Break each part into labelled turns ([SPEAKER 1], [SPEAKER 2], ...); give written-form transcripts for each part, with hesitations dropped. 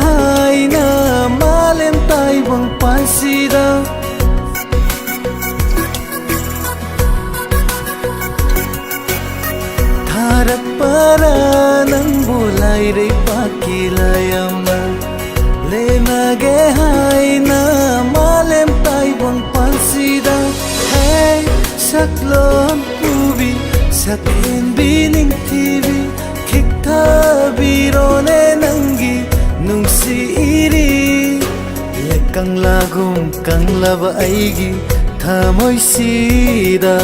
[SPEAKER 1] hai na malem tai bang pansida tharak para nang bulai re pakilayama lena ge hai na malem tai bang pansida hey saklon pubi sakhen bining tibi khikta birone nangi nungsi iri lekang lagum kang laba aigi thamoi sida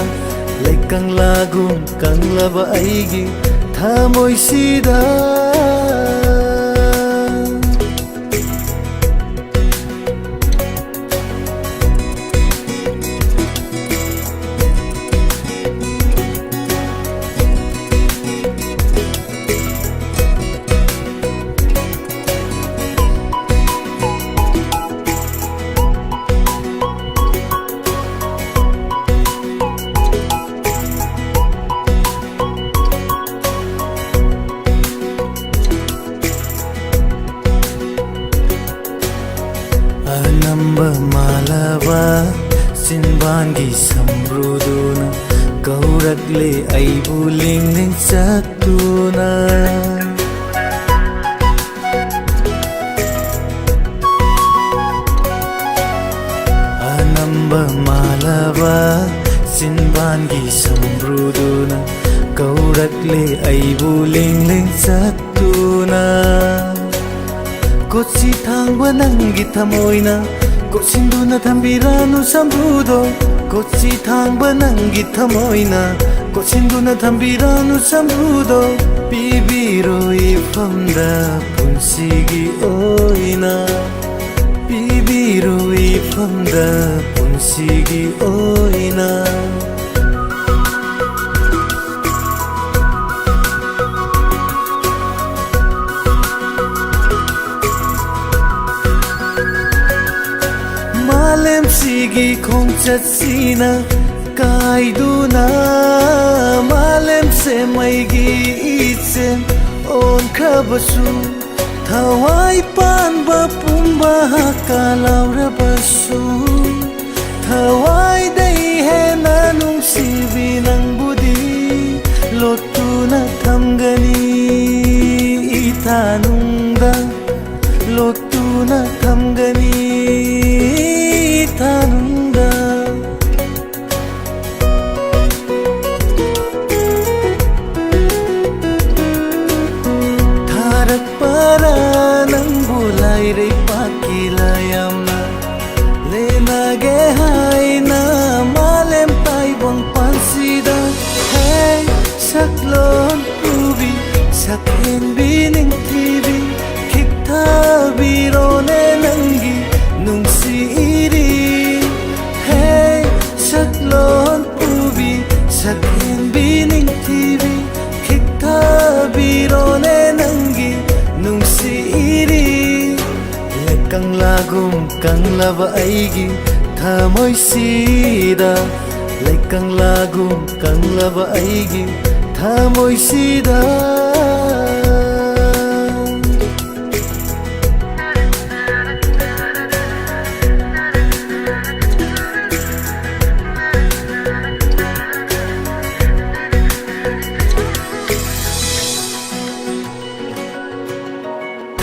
[SPEAKER 1] lekang lagum kang laba aigi thamoi sida Anamba malava sinbangi samruduna kaurakle aibu lingning satuna Anamba malava sinbangi samruduna kaurakle aibu lingning satuna Kotsi thangba nangi thamoina Kotsinduna thambiranu samrudo Kotsi thangba nangi thamoina Kotsinduna thambiranu samrudo Pibiro ifamda punsigi oina Pibiro ifamda punsigi oina Malem sigi khongchat sina kaiduna malem se maigi itsem on khabasu thawai panba pumba kalaura basu thawai dai he nanung sibi nang budi lotuna thamgani ithanungda lotuna thamgani Tanunda Tharak para nang bulai re pakilayama lena ge hai na malem tai bang pansida hey saklon pubi sakhen bining tibi khikta birone nangi nungsi iri Saklon pubi sakhen bining tibi khikta birone nangi nungsi iri lekang lagum kang laba aigi thamoi sida lekang lagum kang laba aigi thamoi sida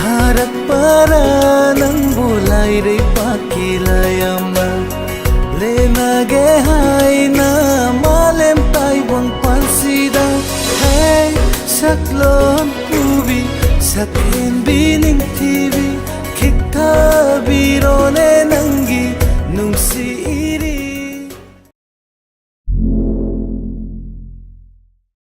[SPEAKER 1] Tharak para nang bulai re pakilayama lena ge hai na malem tai bang pansida hey saklon pubi sakhen